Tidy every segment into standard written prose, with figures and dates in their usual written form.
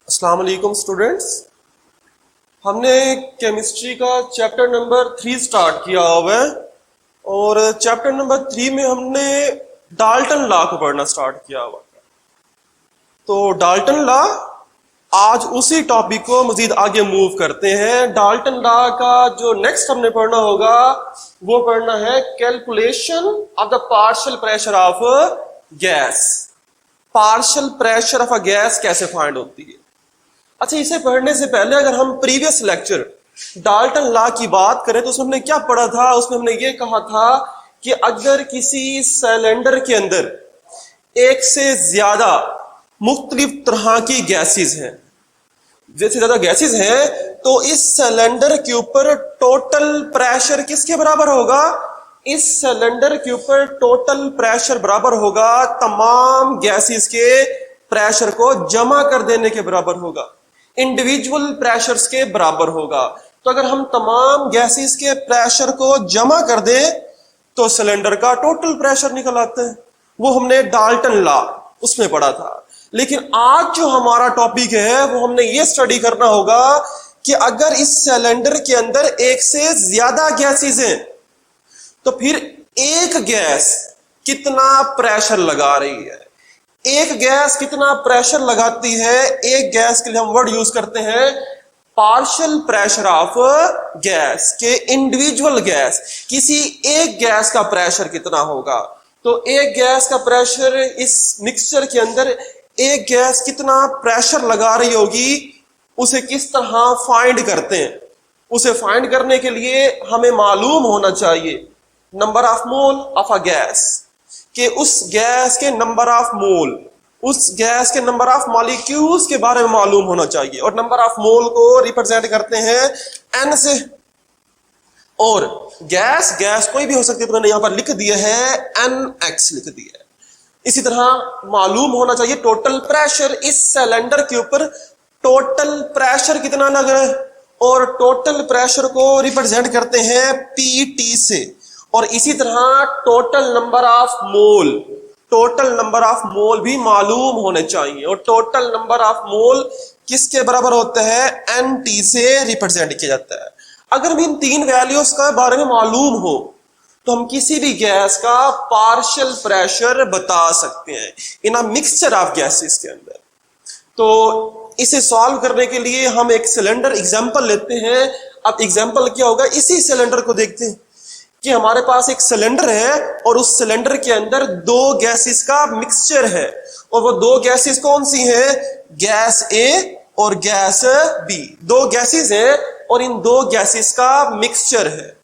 अस्सलाम वालेकुम स्टूडेंट्स। हमने केमिस्ट्री का चैप्टर नंबर 3 स्टार्ट किया हुआ है और चैप्टर नंबर 3 में हमने डाल्टन लॉ को पढ़ना स्टार्ट किया हुआ है। तो डाल्टन लॉ, आज उसी टॉपिक को मजीद आगे मूव करते हैं। डाल्टन लॉ का जो नेक्स्ट हमने पढ़ना होगा वो पढ़ना है calculation of the partial pressure of gas. Partial pressure of a gas कैसे फाइंड होती है। अच्छा, इसे पढ़ने से पहले अगर हम प्रीवियस लेक्चर डाल्टन लॉ की बात करें तो उसमें हमने क्या पढ़ा था। उसमें हमने ये कहा था कि अगर किसी सिलेंडर के अंदर एक से ज्यादा मुख्तलिफ तरह की गैसेस हैं, जैसे ज्यादा गैसेस हैं, तो इस सिलेंडर के ऊपर टोटल प्रेशर किसके बराबर होगा। इस सिलेंडर के ऊपर टोटल प्रेशर बराबर होगा तमाम गैसेस के प्रेशर को जमा कर देने के बराबर होगा, इंडिविजुअल प्रेशर्स के बराबर होगा। तो अगर हम तमाम गैसेस के प्रेशर को जमा कर दें तो सिलेंडर का टोटल प्रेशर निकल आता है। वो हमने डाल्टन लॉ उसमें पढ़ा था। लेकिन आज जो हमारा टॉपिक है वो हमने ये स्टडी करना होगा कि अगर इस सिलेंडर के अंदर एक से ज्यादा गैसेस हैं तो फिर एक गैस कितना प्रेशर लगा रही है। एक गैस कितना प्रेशर लगाती है। एक गैस के लिए हम वर्ड यूज करते हैं पार्शियल प्रेशर ऑफ गैस के इंडिविजुअल गैस, किसी एक गैस का प्रेशर कितना होगा। तो एक गैस का प्रेशर, इस मिक्सचर के अंदर एक गैस कितना प्रेशर लगा रही होगी, उसे किस तरह फाइंड करते हैं। उसे फाइंड करने के लिए हमें मालूम होना चाहिए number of mole of a gas, कि उस गैस के नंबर ऑफ मोल, उस गैस के नंबर ऑफ मॉलिक्यूल्स के बारे में मालूम होना चाहिए। और नंबर ऑफ मोल को रिप्रेजेंट करते हैं एन से। और गैस कोई भी हो सकती है, तो मैंने यहां पर लिख दिया है NX लिख दिया है। इसी तरह मालूम होना चाहिए टोटल प्रेशर, इस सिलेंडर के ऊपर टोटल प्रेशर कितना लग रहा है। और टोटल प्रेशर को रिप्रेजेंट करते हैं PT से। और इसी तरह total number of mole, total number of मोल भी मालूम होने चाहिए। और टोटल नंबर ऑफ मोल किसके बराबर होता है, NT से रिप्रेजेंट किया जाता है। अगर हम इन तीन वैल्यूज का बारे में मालूम हो तो हम किसी भी गैस का पार्शियल प्रेशर बता सकते हैं इन अ मिक्सचर ऑफ गैसेस के अंदर। तो इसे सॉल्व करने के लिए हम एक सिलेंडर एग्जांपल लेते हैं। अब एग्जांपल क्या होगा, इसी सिलेंडर को देखते हैं कि हमारे पास एक सिलेंडर है और उस सिलेंडर के अंदर दो गैसेस का मिक्सचर है। और वो दो गैसेस कौन सी हैं, गैस A और गैस B। दो गैसेस हैं और इन दो गैसेस का मिक्सचर है।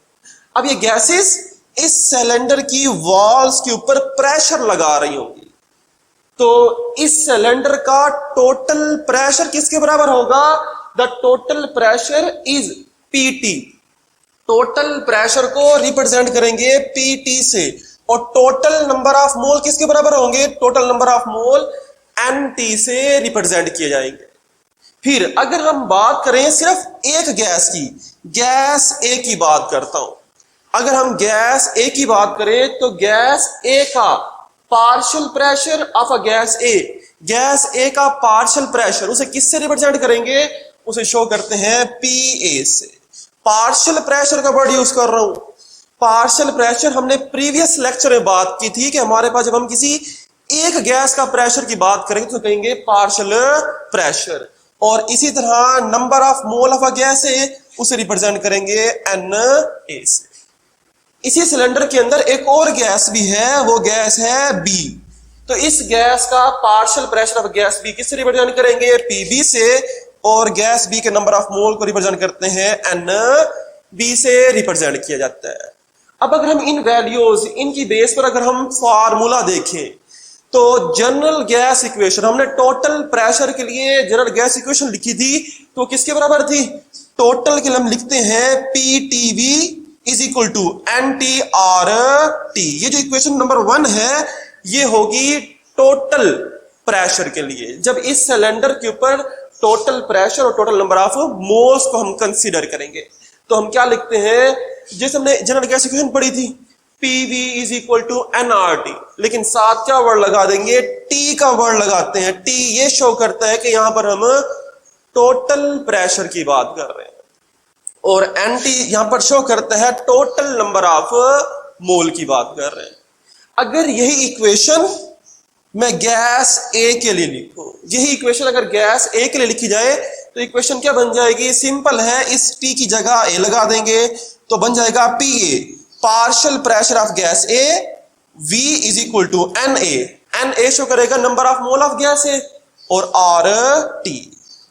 अब ये गैसेस इस सिलेंडर की वॉल्स के ऊपर प्रेशर लगा रही होंगी। तो इस सिलेंडर का टोटल प्रेशर किसके बराबर होगा, the total pressure is PT। Total pressure को रिप्रेजेंट करेंगे PT से। और टोटल नंबर ऑफ मोल किसके बराबर होंगे, total number of mole NT से रिप्रेजेंट किए जाएंगे। फिर अगर हम बात करें सिर्फ एक गैस की, गैस A की बात करता हूं। अगर हम गैस A की बात करें तो गैस A का partial pressure of a gas A, gas A का पार्शियल प्रेशर उसे किससे रिप्रेजेंट करेंगे, उसे शो करते हैं PA से। पार्शियल प्रेशर का वर्ड यूज कर रहा हूं। पार्शियल प्रेशर हमने प्रीवियस लेक्चर में बात की थी कि हमारे पास जब हम किसी एक गैस का प्रेशर की बात करेंगे तो कहेंगे पार्शियल प्रेशर। और इसी तरह number of mole of a gas है उसे रिप्रेजेंट करेंगे Na से। इसी सिलेंडर के अंदर एक और गैस भी है, वो गैस है B। तो इस गैस का partial pressure of gas B किससे रिप्रेजेंट करेंगे, PB से। और गैस B के नंबर ऑफ मोल को रिप्रेजेंट करते हैं NB से रिप्रेजेंट किया जाता है। अब अगर हम इन वैल्यूज, इनकी बेस पर अगर हम फार्मूला देखें तो जनरल गैस इक्वेशन, हमने टोटल प्रेशर के लिए जनरल गैस इक्वेशन लिखी थी, तो किसके बराबर थी, टोटल के लिए हम लिखते हैं PTV is equal to NTRT। ये जो इक्वेशन नंबर 1 है ये होगी टोटल प्रेशर के लिए। जब इस सिलेंडर के ऊपर टोटल प्रेशर और टोटल नंबर ऑफ मोल्स को हम कंसीडर करेंगे तो हम क्या लिखते हैं, जैसे हमने जनरल गैस इक्वेशन पढ़ी थी PV is equal to NRT, लेकिन साथ क्या वर्ड लगा देंगे, T का वर्ड लगाते हैं। T ये शो करता है कि यहां पर हम टोटल प्रेशर की बात कर रहे हैं, और एनटी यहां पर शो करता है टोटल नंबर ऑफ मोल की बात कर रहे हैं। अगर यही इक्वेशन मैं गैस ए के लिए लिखूं, यही इक्वेशन अगर गैस ए के लिए लिखी जाए तो इक्वेशन क्या बन जाएगी? सिंपल है, इस टी की जगह ए लगा देंगे तो बन जाएगा P A, partial pressure of gas A, V is equal to N A show करेगा number of mole of gas A, और आर टी।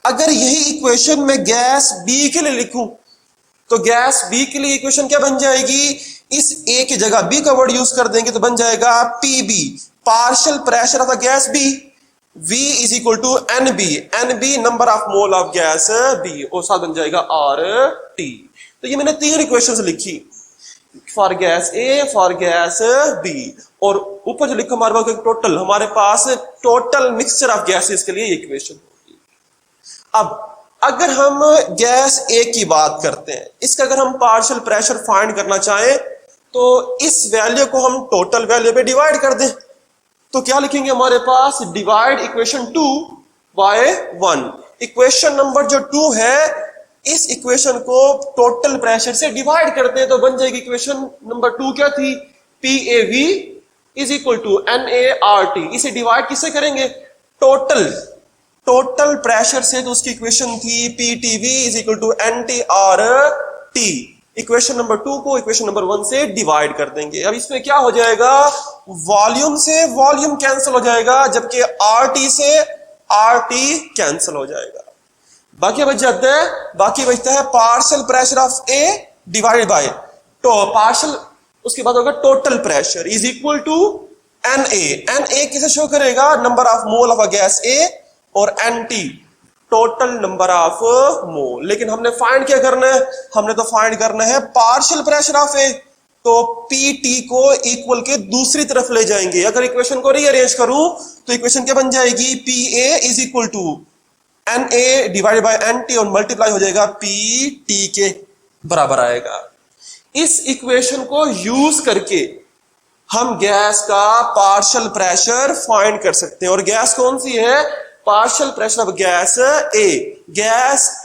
अगर यही इक्वेशन मैं गैस बी के लिए लिखूं तो गैस बी के लिए इक्वेशन क्या बन जाएगी? इस ए की जगह बी का वर्ड यूज कर देंगे तो बन जाएगा P B, partial pressure of the gas B, V is equal to N B number of mole of gas B, और साथ बन जाएगा आर टी। तो ये मैंने तीन इक्वेशंस लिखी, for gas A, for gas B, और ऊपर जो लिखा हमारे पास टोटल, हमारे पास टोटल मिक्सचर ऑफ गैसेस के लिए ये इक्वेशन होगी। अब अगर हम गैस ए की बात करते हैं, इसका अगर हम पार्शियल प्रेशर फाइंड करना चाहें तो इस वैल्यू को हम टोटल वैल्यू पे डिवाइड कर दें, तो क्या लिखेंगे हमारे पास? Divide equation 2 by 1। Equation number जो 2 है, इस इक्वेशन को टोटल प्रेशर से डिवाइड करते हैं तो बन जाएगी इक्वेशन नंबर 2 क्या थी? P A V is equal to N A R T. इसे डिवाइड किससे करेंगे? टोटल प्रेशर से, तो उसकी इक्वेशन थी P T V is equal to N T R T. Equation number 2 को इक्वेशन नंबर 1 से डिवाइड कर देंगे। अब इसमें क्या हो जाएगा? वॉल्यूम से वॉल्यूम कैंसिल हो जाएगा, जबकि आर टी से आर टी कैंसिल हो जाएगा। बाकी बचता है partial pressure of A divided by तो पार्शियल, उसके बाद होगा total pressure is equal to N A किसे शो करेगा? Number of mole of a gas A, और n T total number of mole. लेकिन हमने फाइंड क्या करना है? हमने तो फाइंड करना है पार्शियल प्रेशर ऑफ ए, तो पी टी को इक्वल के दूसरी तरफ ले जाएंगे। अगर इक्वेशन को रीअरेंज करूं तो इक्वेशन क्या बन जाएगी? P A is equal to N A divided by N T, और मल्टीप्लाई हो जाएगा पी टी के बराबर आएगा। इस इक्वेशन को यूज करके हम गैस का पार्शियल प्रेशर फाइंड कर सकते हैं, और गैस कौन सी है? पार्शियल प्रेशर ऑफ गैस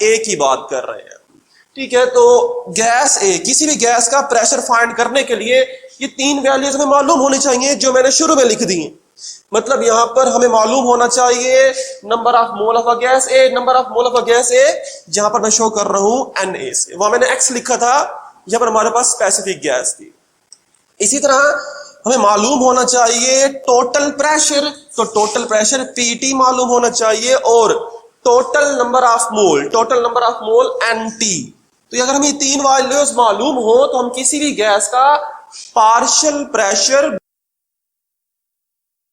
ए की बात कर रहे हैं। ठीक है, तो गैस ए, किसी भी गैस का प्रेशर फाइंड करने के लिए ये तीन वैल्यूज हमें मालूम होनी चाहिए जो मैंने शुरू में लिख दी। मतलब यहां पर हमें मालूम होना चाहिए number of mole of a gas A, number of mole of a gas A जहां पर मैं शो कर रहा हूं एन ए से, वहां मैंने एक्स लिखा था, यहां पर हमारे पास स्पेसिफिक गैस थी। इसी तरह हमें मालूम होना चाहिए टोटल प्रेशर, तो टोटल प्रेशर पीटी मालूम होना चाहिए, और total number of mole N T. तो अगर हमें तीन वैल्यूज मालूम हो तो हम किसी भी गैस का पार्शियल प्रेशर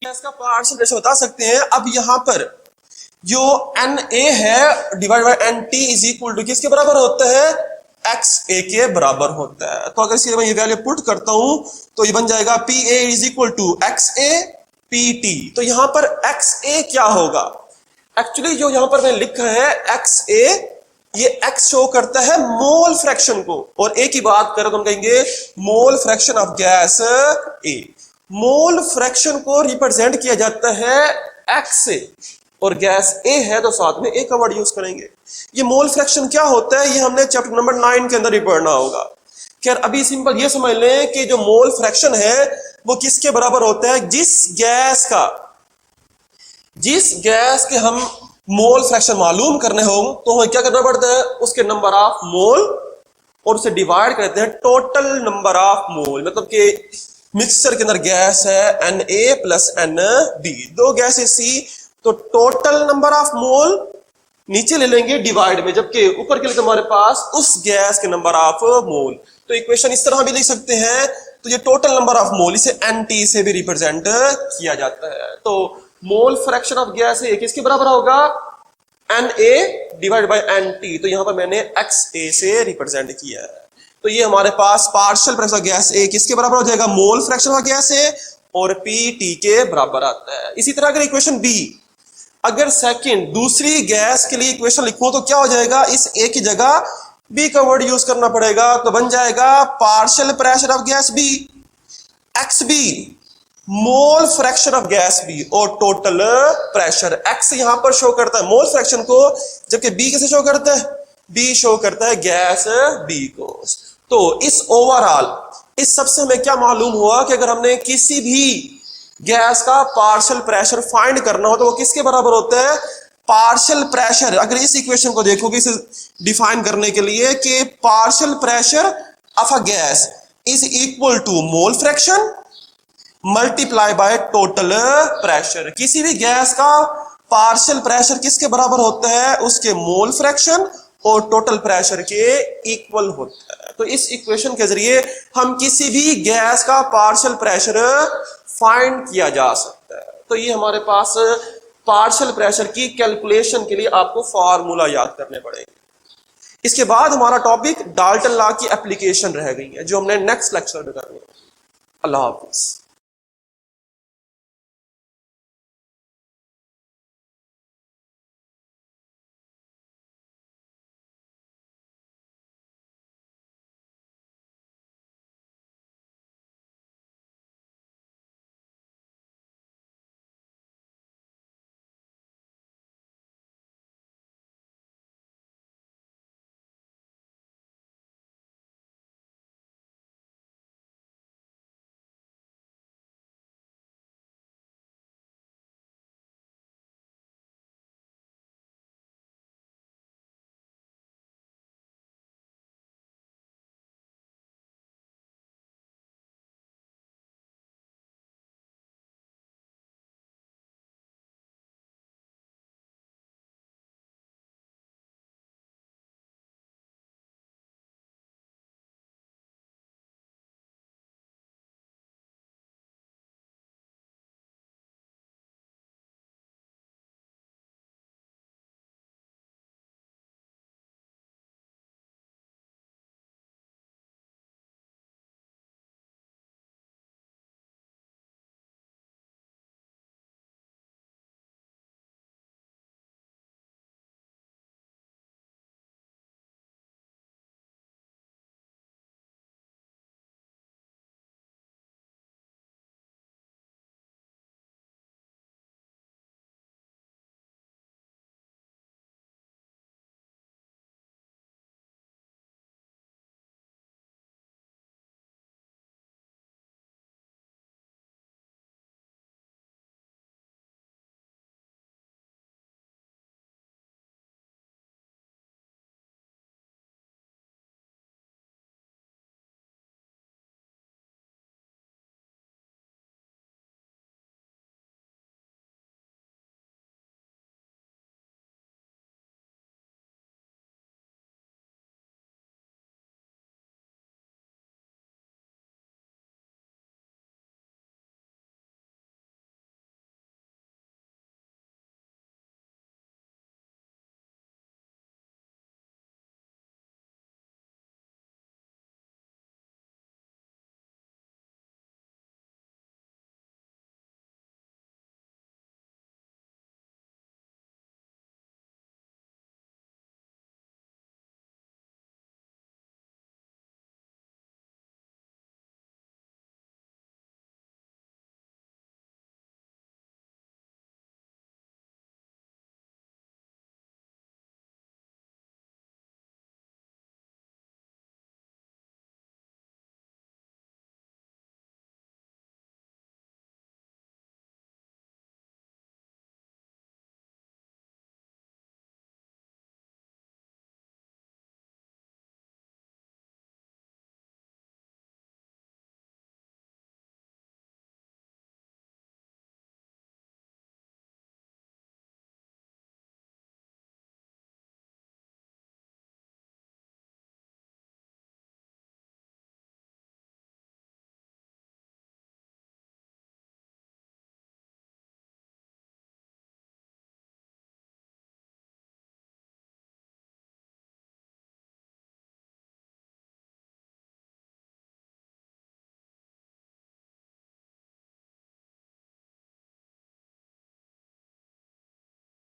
बता सकते हैं। अब यहां पर जो एन ए है divide by N T is equal to किसके बराबर होता है? एक्स ए के बराबर होता है। तो अगर इसे मैं ये वैल्यू पुट करता हूं तो ये बन जाएगा P A is equal to X A P T. तो यहां पर एक्स ए क्या होगा? एक्चुअली जो यहां पर मैंने लिखा है एक्स ए, ये एक्स शो करता है मोल फ्रैक्शन को, और ए की बात करें तो हम कहेंगे मोल fraction of gas A. Mole fraction को रिप्रेजेंट किया जाता है एक्स से, और गैस ए है तो साथ में ए का वर्ड यूज करेंगे। ये मोल फ्रैक्शन क्या होता है ये हमने चैप्टर नंबर 9 के अंदर ही पढ़ना होगा। खैर अभी सिंपल ये समझ लें कि जो मोल फ्रैक्शन है वो किसके बराबर होता है? जिस गैस के हम मोल फ्रैक्शन मालूम करने हो तो हमें क्या करना पड़ता है? उसके नंबर ऑफ मोल, और उसे डिवाइड करते हैं टोटल नंबर ऑफ मोल। मतलब कि मिक्सचर के अंदर गैस है N A plus N B, दो गैसेस सी, तो टोटल नंबर ऑफ मोल नीचे ले लेंगे डिवाइड में, जबकि ऊपर के लिए हमारे पास उस गैस के नंबर ऑफ मोल। तो इक्वेशन इस तरह भी लिख सकते हैं। तो ये टोटल नंबर ऑफ मोल, इसे एनटी से भी रिप्रेजेंट किया जाता है। तो mole fraction of gas A किसके बराबर होगा? N A divide by N T. तो यहां पर मैंने एक्स ए से रिप्रेजेंट किया है। तो ये हमारे पास partial pressure of gas A किसके बराबर हो जाएगा? मोल फ्रैक्शन ऑफ गैस ए, और पी टी के बराबर आता है। इसी तरह अगर इक्वेशन बी, अगर सेकंड दूसरी गैस के लिए इक्वेशन लिखूं तो क्या हो जाएगा? इस ए की जगह बी का वर्ड यूज करना पड़ेगा, तो बन जाएगा partial pressure of gas B X B mole fraction of gas B और टोटल प्रेशर एक्स यहां पर शो करता है मोल फ्रैक्शन को, जबकि बी कैसे शो करता है, बी शो करता है गैस बी को। तो इस ओवरऑल इस सबसे हमें क्या मालूम हुआ कि अगर हमने किसी भी गैस का पार्शियल प्रेशर फाइंड करना हो तो वो किसके बराबर होता है, पार्शियल प्रेशर। अगर इस इक्वेशन को देखोगे इसे डिफाइन करने के लिए कि partial pressure of a gas is equal to mole fraction multiply by total pressure. किसी भी गैस का पार्शियल प्रेशर किसके बराबर होता है, उसके मोल फ्रैक्शन और टोटल प्रेशर के इक्वल होता है। तो इस इक्वेशन के जरिए हम किसी भी गैस का पार्शियल प्रेशर फाइंड किया जा सकता है। तो ये हमारे पास पार्शियल प्रेशर की कैलकुलेशन के लिए आपको फार्मूला याद करने पड़ेंगे। इसके बाद हमारा टॉपिक डाल्टन लॉ की एप्लीकेशन रह गई है जो हमने नेक्स्ट लेक्चर में करनी है। अल्लाह हाफिज।